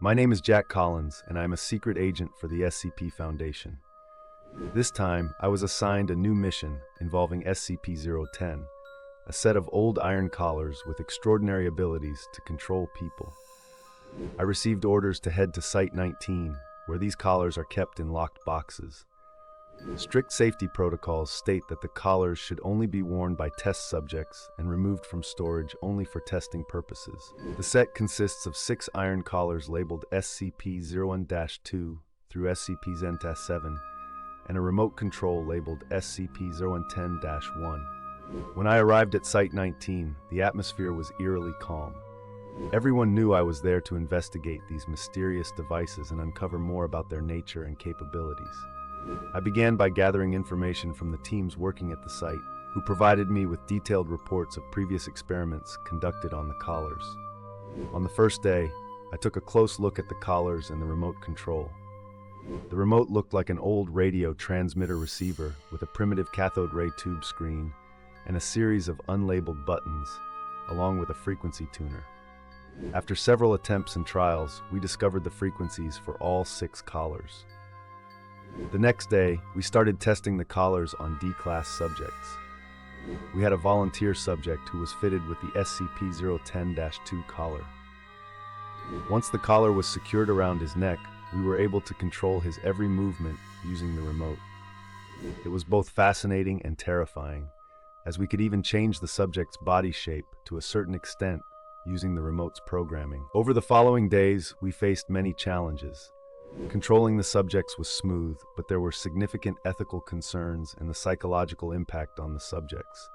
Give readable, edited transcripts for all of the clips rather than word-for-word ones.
My name is Jack Collins, and I'm a secret agent for the SCP Foundation. This time, I was assigned a new mission involving SCP-010, a set of old iron collars with extraordinary abilities to control people. I received orders to head to Site-19, where these collars are kept in locked boxes. Strict safety protocols state that the collars should only be worn by test subjects and removed from storage only for testing purposes. The set consists of 6 iron collars labeled SCP-01-2 through SCP-010-7 and a remote control labeled SCP-010-1. When I arrived at Site-19, the atmosphere was eerily calm. Everyone knew I was there to investigate these mysterious devices and uncover more about their nature and capabilities. I began by gathering information from the teams working at the site, who provided me with detailed reports of previous experiments conducted on the collars. On the first day, I took a close look at the collars and the remote control. The remote looked like an old radio transmitter receiver with a primitive cathode ray tube screen and a series of unlabeled buttons, along with a frequency tuner. After several attempts and trials, we discovered the frequencies for all 6 collars. The next day, we started testing the collars on D-class subjects. We had a volunteer subject who was fitted with the SCP-010-2 collar. Once the collar was secured around his neck, we were able to control his every movement using the remote. It was both fascinating and terrifying, as we could even change the subject's body shape to a certain extent using the remote's programming. Over the following days, we faced many challenges. Controlling the subjects was smooth, but there were significant ethical concerns and the psychological impact on the subjects.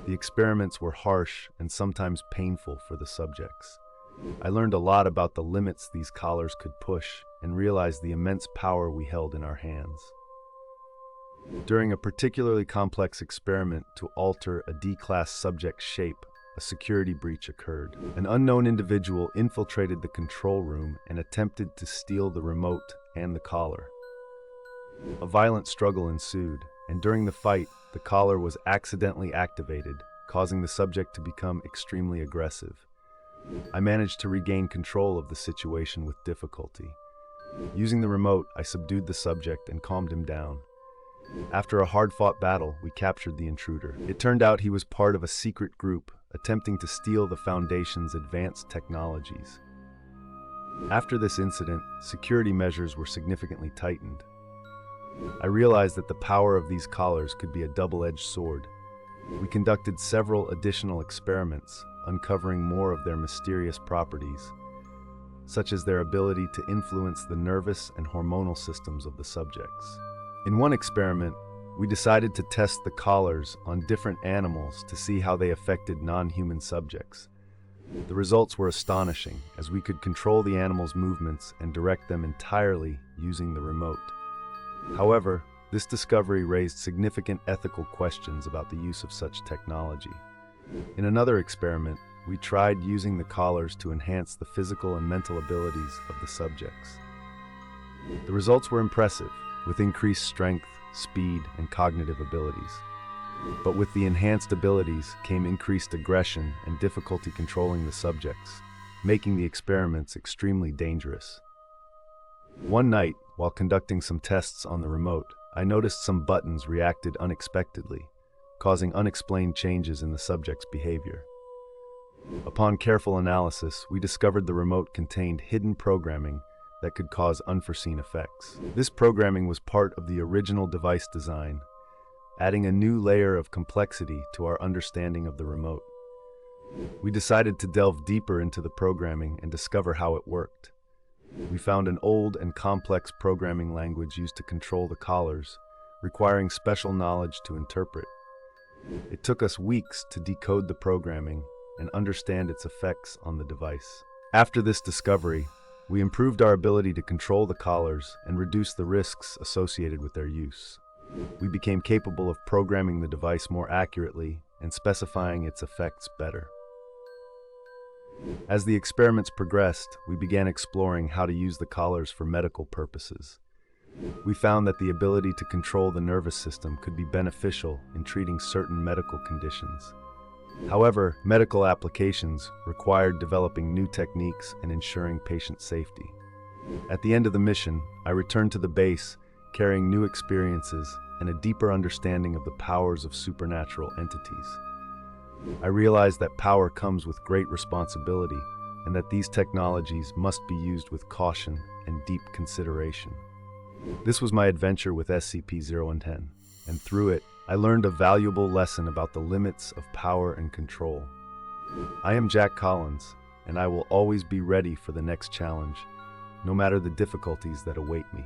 The experiments were harsh and sometimes painful for the subjects. I learned a lot about the limits these collars could push and realized the immense power we held in our hands. During a particularly complex experiment to alter a D-class subject's shape, a security breach occurred. An unknown individual infiltrated the control room and attempted to steal the remote and the collar. A violent struggle ensued, and during the fight, the collar was accidentally activated, causing the subject to become extremely aggressive. I managed to regain control of the situation with difficulty. Using the remote, I subdued the subject and calmed him down. After a hard-fought battle, we captured the intruder. It turned out he was part of a secret group attempting to steal the Foundation's advanced technologies. After this incident, security measures were significantly tightened. I realized that the power of these collars could be a double-edged sword. We conducted several additional experiments, uncovering more of their mysterious properties, such as their ability to influence the nervous and hormonal systems of the subjects. In one experiment, we decided to test the collars on different animals to see how they affected non-human subjects. The results were astonishing, as we could control the animals' movements and direct them entirely using the remote. However, this discovery raised significant ethical questions about the use of such technology. In another experiment, we tried using the collars to enhance the physical and mental abilities of the subjects. The results were impressive, with increased strength, speed, and cognitive abilities. But with the enhanced abilities came increased aggression and difficulty controlling the subjects, making the experiments extremely dangerous. One night, while conducting some tests on the remote, I noticed some buttons reacted unexpectedly, causing unexplained changes in the subject's behavior. Upon careful analysis, we discovered the remote contained hidden programming that could cause unforeseen effects. This programming was part of the original device design, adding a new layer of complexity to our understanding of the remote. We decided to delve deeper into the programming and discover how it worked. We found an old and complex programming language used to control the collars, requiring special knowledge to interpret. It took us weeks to decode the programming and understand its effects on the device. After this discovery, we improved our ability to control the collars and reduce the risks associated with their use. We became capable of programming the device more accurately and specifying its effects better. As the experiments progressed, we began exploring how to use the collars for medical purposes. We found that the ability to control the nervous system could be beneficial in treating certain medical conditions. However, medical applications required developing new techniques and ensuring patient safety. At the end of the mission, I returned to the base, carrying new experiences and a deeper understanding of the powers of supernatural entities. I realized that power comes with great responsibility, and that these technologies must be used with caution and deep consideration. This was my adventure with SCP-010, and through it, I learned a valuable lesson about the limits of power and control. I am Jack Collins, and I will always be ready for the next challenge, no matter the difficulties that await me.